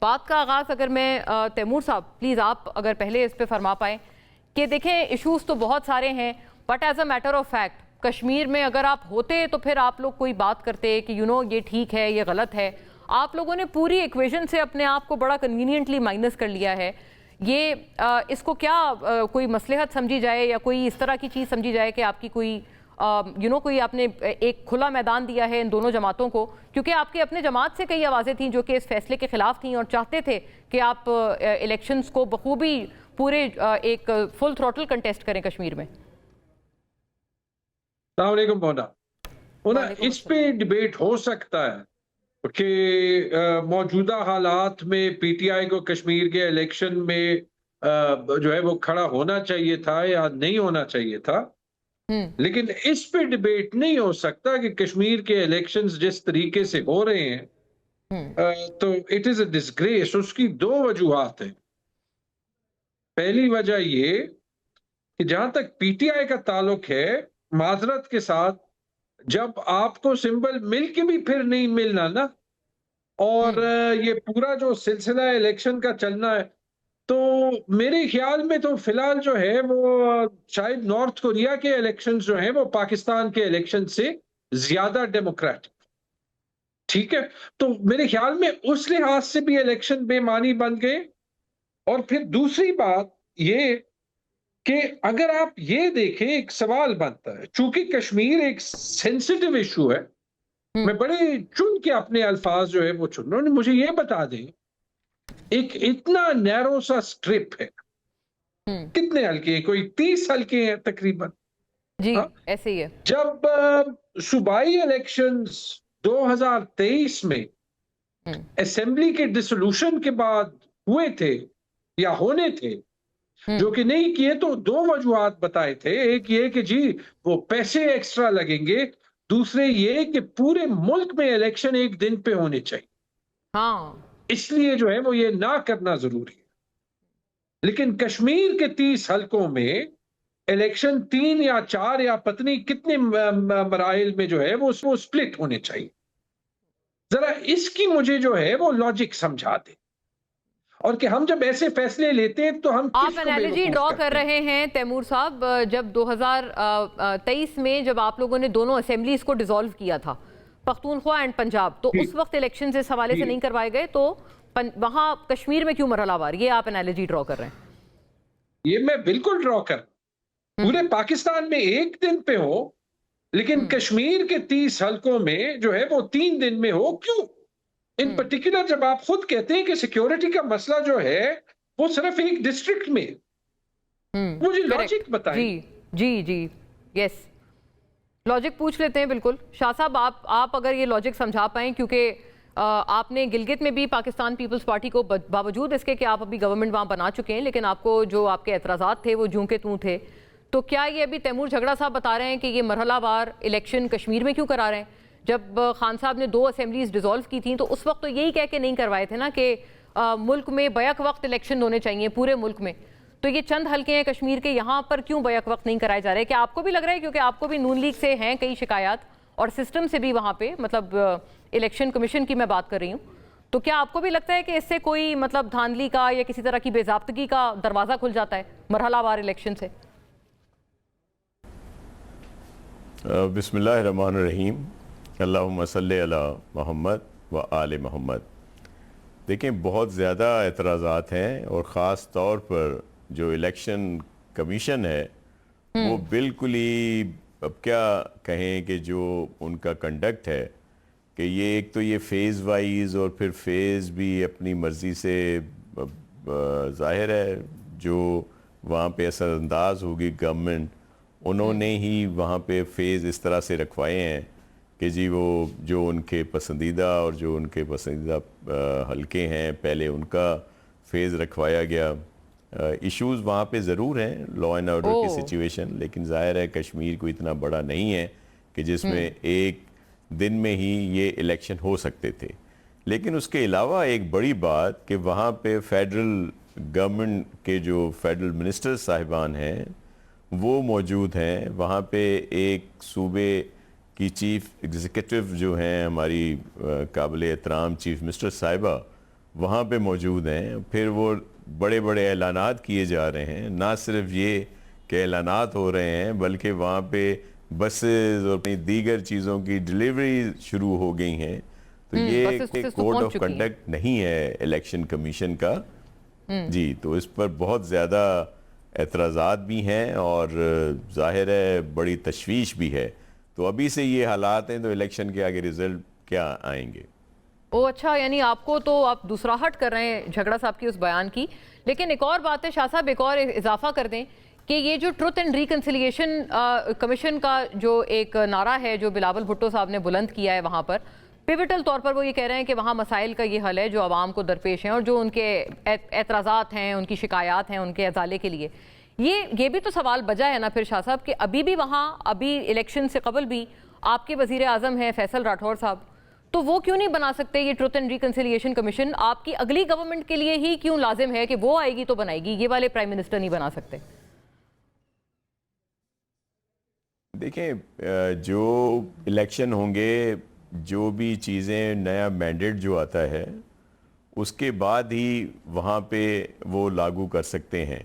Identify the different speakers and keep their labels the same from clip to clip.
Speaker 1: بات کا آغاز اگر میں تیمور صاحب پلیز آپ اگر پہلے اس پہ فرما پائیں کہ دیکھیں ایشوز تو بہت سارے ہیں but as a matter of fact Kashmir میں اگر آپ ہوتے تو پھر آپ لوگ کوئی بات کرتے کہ یہ ٹھیک ہے یہ غلط ہے. آپ لوگوں نے پوری ایکویژن سے اپنے آپ کو بڑا کنوینینٹلی مائنس کر لیا ہے. یہ اس کو کیا کوئی مصلحت سمجھی جائے یا کوئی اس طرح کی چیز سمجھی جائے کہ آپ کی کوئی کوئی آپ نے ایک کھلا میدان دیا ہے ان دونوں جماعتوں کو, کیونکہ آپ کے اپنے جماعت سے کئی آوازیں تھیں جو کہ اس فیصلے کے خلاف تھیں اور چاہتے تھے کہ آپ الیکشنز کو بخوبی پورے ایک فل تھروٹل کنٹیسٹ کریں کشمیر میں.
Speaker 2: السلام علیکم مونا. اس پہ ڈیبیٹ ہو سکتا ہے کہ موجودہ حالات میں پی ٹی آئی کو کشمیر کے الیکشن میں جو ہے وہ کھڑا ہونا چاہیے تھا یا نہیں ہونا چاہیے تھا, لیکن اس پہ ڈیبیٹ نہیں ہو سکتا کہ کشمیر کے الیکشنز جس طریقے سے ہو رہے ہیں تو اٹ از اے ڈسگریس. اس کی دو وجوہات ہیں. پہلی وجہ یہ کہ جہاں تک پی ٹی آئی کا تعلق ہے, معذرت کے ساتھ جب آپ کو سمبل مل کے بھی پھر نہیں ملنا نا, اور یہ پورا جو سلسلہ الیکشن کا چلنا ہے, تو میرے خیال میں تو فی الحال جو ہے وہ شاید نارتھ کوریا کے الیکشن جو ہیں وہ پاکستان کے الیکشن سے زیادہ ڈیموکریٹک. ٹھیک ہے, تو میرے خیال میں اس لحاظ سے بھی الیکشن بے معنی بن گئے. اور پھر دوسری بات یہ کہ اگر آپ یہ دیکھیں ایک سوال بنتا ہے, چونکہ کشمیر ایک سینسٹیو ایشو ہے, میں بڑے چن کے اپنے الفاظ جو ہے وہ چن رہا ہوں. مجھے یہ بتا دیں ایک اتنا نیرو سا سٹرپ ہے, کتنے حلقے ہیں, کوئی 30 حلقے ہیں تقریباً.
Speaker 1: جی ایسے ہی ہے.
Speaker 2: جب صوبائی الیکشنز 2023 میں اسمبلی کے ڈسولوشن کے بعد ہوئے تھے یا ہونے تھے, جو کہ نہیں کیے, تو دو وجوہات بتائے تھے. ایک یہ کہ جی وہ پیسے ایکسٹرا لگیں گے, دوسرے یہ کہ پورے ملک میں الیکشن ایک دن پہ ہونے چاہیے, اس لیے جو ہے وہ یہ نہ کرنا ضروری ہے. لیکن کشمیر کے 30 حلقوں میں الیکشن 3 یا 4 یا پتنی کتنے مراحل میں جو ہے وہ سپلٹ ہونے چاہیے. ذرا اس کی مجھے جو ہے وہ لاجک سمجھا دیں, اور کہ ہم جب ایسے فیصلے لیتے ہیں تو ہم
Speaker 1: آپ انالوجی ڈرا کر رہے ہیں تیمور صاحب. جب 2023 میں جب آپ لوگوں نے دونوں اسمبلیز کو ڈیزالو کیا تھا, پختونخوا اینڈ پنجاب, تو اس وقت الیکشنز اس حوالے سے نہیں کروائے گئے, تو وہاں کشمیر میں کیوں مرحلہ وار, یہ آپ انالوجی ڈرا کر رہے ہیں؟
Speaker 2: یہ میں بالکل ڈرا کر, پورے پاکستان میں ایک دن پہ ہو, لیکن کشمیر کے 30 حلقوں میں جو ہے وہ 3 دن میں ہو. کیوں ان پرٹیکولر, جب آپ خود کہتے ہیں کہ سیکیورٹی کا مسئلہ جو ہے وہ صرف ایک ڈسٹرکٹ میں, مجھے لاجک بتائیں.
Speaker 1: جی یس, لاجک پوچھ لیتے ہیں. بالکل شاہ صاحب, آپ اگر یہ لاجک سمجھا پائیں, کیونکہ آپ نے گلگت میں بھی پاکستان پیپلز پارٹی کو باوجود اس کے کہ آپ ابھی گورنمنٹ وہاں بنا چکے ہیں, لیکن آپ کو جو آپ کے اعتراضات تھے وہ جوں کے توں تھے, تو کیا یہ ابھی تیمور جھگڑا صاحب بتا رہے ہیں کہ یہ مرحلہ وار الیکشن کشمیر میں کیوں کرا رہے ہیں؟ جب خان صاحب نے 2 اسمبلیز ڈیزالو کی تھیں تو اس وقت تو یہی کہہ کے نہیں کروائے تھے نا کہ ملک میں بیک وقت الیکشن ہونے چاہیے پورے ملک میں. تو یہ چند حلقے ہیں کشمیر کے, یہاں پر کیوں بیک وقت نہیں کرائے جا رہے؟ کیا آپ کو بھی لگ رہا ہے, کیونکہ آپ کو بھی نون لیگ سے ہیں کئی شکایات اور سسٹم سے بھی وہاں پہ, مطلب الیکشن کمیشن کی میں بات کر رہی ہوں, تو کیا آپ کو بھی لگتا ہے کہ اس سے کوئی مطلب دھاندلی کا یا کسی طرح کی بے ضابطگی کا دروازہ کھل جاتا ہے مرحلہ وار الیکشن سے؟
Speaker 3: بسم اللہ الرحمن الرحیم, اللہم صلی علی محمد و آل محمد. دیکھیں بہت زیادہ اعتراضات ہیں, اور خاص طور پر جو الیکشن کمیشن ہے وہ بالکل ہی, اب کیا کہیں کہ جو ان کا کنڈکٹ ہے کہ یہ ایک تو یہ فیز وائز, اور پھر فیز بھی اپنی مرضی سے, ظاہر ہے جو وہاں پہ اثر انداز ہوگی گورنمنٹ, انہوں نے ہی وہاں پہ فیز اس طرح سے رکھوائے ہیں کہ جی وہ جو ان کے پسندیدہ اور جو ان کے پسندیدہ حلقے ہیں پہلے ان کا فیز رکھوایا گیا. ایشوز وہاں پہ ضرور ہیں, لا اینڈ آرڈر کی سچویشن, لیکن ظاہر ہے کشمیر کو اتنا بڑا نہیں ہے کہ جس میں ایک دن میں ہی یہ الیکشن ہو سکتے تھے. لیکن اس کے علاوہ ایک بڑی بات کہ وہاں پہ فیڈرل گورنمنٹ کے جو فیڈرل منسٹر صاحبان ہیں وہ موجود ہیں. وہاں پہ ایک صوبے کی چیف ایگزیکٹو جو ہیں ہماری قابل احترام چیف منسٹر صاحبہ, وہاں پہ موجود ہیں. پھر وہ بڑے بڑے اعلانات کیے جا رہے ہیں. نہ صرف یہ کہ اعلانات ہو رہے ہیں بلکہ وہاں پہ بسز اور اپنی دیگر چیزوں کی ڈیلیوری شروع ہو گئی ہیں. تو یہ کوڈ آف کنڈکٹ نہیں ہے الیکشن کمیشن کا. جی تو اس پر بہت زیادہ اعتراضات بھی ہیں اور ظاہر ہے بڑی تشویش بھی ہے. تو ابھی سے یہ حالات ہیں تو الیکشن کے آگے رزلٹ کیا آئیں گے؟
Speaker 1: اچھا، یعنی آپ کو تو آپ دوسرا ہٹ کر رہے ہیں جھگڑا صاحب کی اس بیان کی. لیکن ایک اور بات ہے شاہ صاحب، ایک اور اضافہ کر دیں کہ یہ جو ٹروتھ اینڈ ریکنسیلیشن کمیشن کا جو ایک نعرہ ہے جو بلاول بھٹو صاحب نے بلند کیا ہے، وہاں پر پیوٹل طور پر وہ یہ کہہ رہے ہیں کہ وہاں مسائل کا یہ حل ہے جو عوام کو درپیش ہیں اور جو ان کے اعتراضات ہیں، ان کی شکایات ہیں، ان کے ازالے کے لیے. یہ بھی تو سوال بجا ہے نا پھر شاہ صاحب کہ ابھی بھی وہاں ابھی الیکشن سے قبل بھی آپ کے وزیر اعظم ہیں فیصل راٹھور صاحب، تو وہ کیوں نہیں بنا سکتے یہ ٹروتھ اینڈ ریکنسیلیشن کمیشن؟ آپ کی اگلی گورنمنٹ کے لیے ہی کیوں لازم ہے کہ وہ آئے گی تو بنائے گی، یہ والے پرائم منسٹر نہیں بنا سکتے؟
Speaker 3: دیکھیں جو الیکشن ہوں گے، جو بھی چیزیں نیا مینڈیٹ جو آتا ہے اس کے بعد ہی وہاں پہ وہ لاگو کر سکتے ہیں.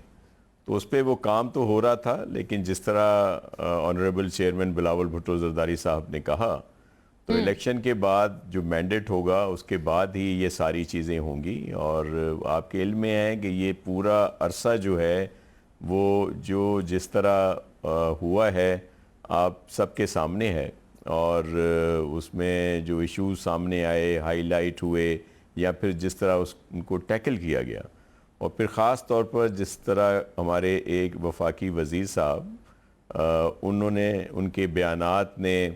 Speaker 3: تو اس پہ وہ کام تو ہو رہا تھا، لیکن جس طرح آنریبل چیئرمین بلاول بھٹو زرداری صاحب نے کہا تو الیکشن کے بعد جو مینڈیٹ ہوگا اس کے بعد ہی یہ ساری چیزیں ہوں گی. اور آپ کے علم میں ہے کہ یہ پورا عرصہ جو ہے وہ جو جس طرح ہوا ہے آپ سب کے سامنے ہے، اور اس میں جو ایشوز سامنے آئے، ہائی لائٹ ہوئے، یا پھر جس طرح ان کو ٹیکل کیا گیا، اور پھر خاص طور پر جس طرح ہمارے ایک وفاقی وزیر صاحب انہوں نے ان کے بیانات نے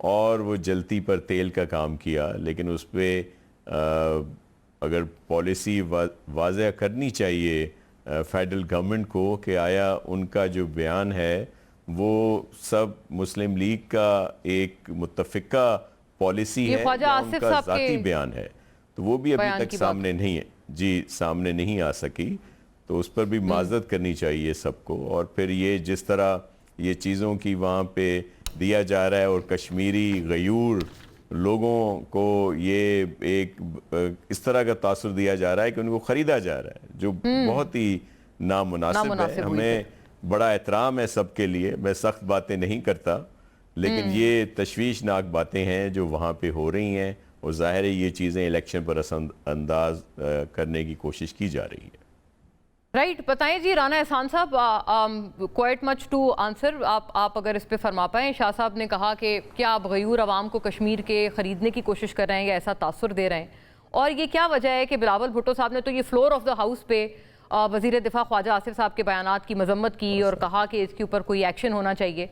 Speaker 3: اور وہ جلتی پر تیل کا کام کیا. لیکن اس پہ اگر پالیسی واضح کرنی چاہیے فیڈرل گورنمنٹ کو کہ آیا ان کا جو بیان ہے وہ سب مسلم لیگ کا ایک متفقہ پالیسی ہے یا ان کا ذاتی بیان ہے. تو وہ بھی ابھی تک سامنے نہیں ہے، جی سامنے نہیں آ سکی. تو اس پر بھی معذرت کرنی چاہیے سب کو. اور پھر یہ جس طرح یہ چیزوں کی وہاں پہ دیا جا رہا ہے اور کشمیری غیور لوگوں کو یہ ایک اس طرح کا تاثر دیا جا رہا ہے کہ ان کو خریدا جا رہا ہے، جو بہت ہی نامناسب ہے. ہمیں بڑا احترام ہے سب کے لیے، میں سخت باتیں نہیں کرتا، لیکن یہ تشویشناک باتیں ہیں جو وہاں پہ ہو رہی ہیں، اور ظاہر ہے یہ چیزیں الیکشن پر اثر انداز کرنے کی کوشش کی جا رہی ہے.
Speaker 1: رائٹ، بتائیں جی رانا احسان صاحب، کوائٹ مچ ٹو آنسر، آپ اگر اس پہ فرما پائیں. شاہ صاحب نے کہا کہ کیا آپ غیور عوام کو کشمیر کے خریدنے کی کوشش کر رہے ہیں یا ایسا تاثر دے رہے ہیں، اور یہ کیا وجہ ہے کہ بلاول بھٹو صاحب نے تو یہ فلور آف دا ہاؤس پہ وزیر دفاع خواجہ آصف صاحب کے بیانات کی مذمت کی اور کہا کہ اس کے اوپر کوئی ایکشن ہونا چاہیے،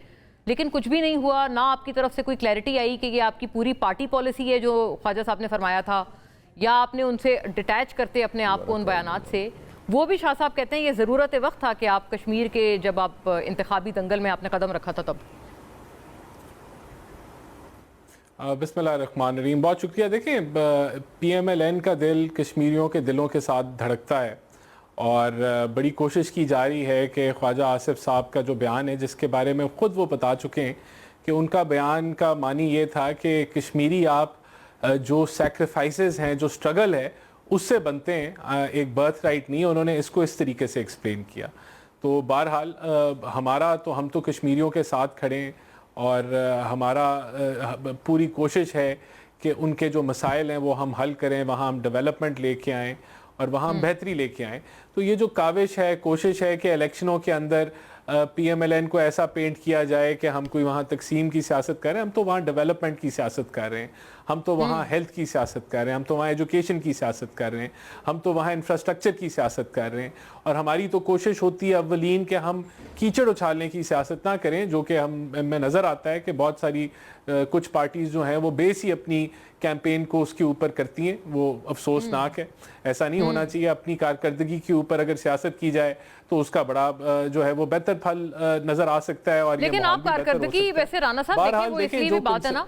Speaker 1: لیکن کچھ بھی نہیں ہوا؟ نہ آپ کی طرف سے کوئی کلیئرٹی آئی کہ یہ آپ کی پوری پارٹی پالیسی ہے جو خواجہ صاحب نے فرمایا تھا، یا آپ نے ان سے ڈیٹیچ کرتے اپنے آپ کو ان بیانات سے؟ وہ بھی شاہ صاحب کہتے ہیں یہ ضرورت وقت تھا کہ آپ کشمیر کے جب آپ انتخابی دنگل میں آپ نے قدم رکھا تھا تب.
Speaker 4: بسم اللہ الرحمن الرحیم. بہت شکریہ. دیکھیں پی ایم ایل این کا دل کشمیریوں کے دلوں کے ساتھ دھڑکتا ہے، اور بڑی کوشش کی جا رہی ہے کہ خواجہ آصف صاحب کا جو بیان ہے جس کے بارے میں خود وہ بتا چکے ہیں کہ ان کا بیان کا معنی یہ تھا کہ کشمیری آپ جو سیکریفائسز ہیں، جو سٹرگل ہے اس سے بنتے ہیں، ایک برتھ رائٹ نہیں. انہوں نے اس کو اس طریقے سے ایکسپلین کیا. تو بہرحال ہم تو کشمیریوں کے ساتھ کھڑے ہیں، اور ہمارا پوری کوشش ہے کہ ان کے جو مسائل ہیں وہ ہم حل کریں، وہاں ہم ڈیولپمنٹ لے کے آئیں اور وہاں ہم بہتری لے کے آئیں. تو یہ جو کاوش ہے، کوشش ہے کہ الیکشنوں کے اندر پی ایم ایل این کو ایسا پینٹ کیا جائے کہ ہم کوئی وہاں تقسیم کی سیاست کر رہے ہیں. ہم تو وہاں ڈیولپمنٹ کی سیاست کر رہے ہیں، ہم تو وہاں ہیلتھ کی سیاست کر رہے ہیں، ہم تو وہاں ایجوکیشن کی سیاست کر رہے ہیں، ہم تو وہاں انفراسٹرکچر کی سیاست کر رہے ہیں. اور ہماری تو کوشش ہوتی ہے اولین کہ ہم کیچڑ اچھالنے کی سیاست نہ کریں، جو کہ ہمیں نظر آتا ہے کہ بہت ساری کچھ پارٹیز جو ہیں وہ بیس ہی اپنی کیمپین کو اس کے اوپر کرتی ہیں. وہ افسوسناک ہے، ایسا نہیں ہونا چاہیے. اپنی کارکردگی کے اوپر اگر سیاست کی جائے تو اس کا بڑا جو ہے وہ بہتر پھل نظر آ سکتا ہے. اور
Speaker 1: لیکن آپ کارکردگی ویسے رانا صاحب دیکھیں وہ اس لیے بھی بات ہے نا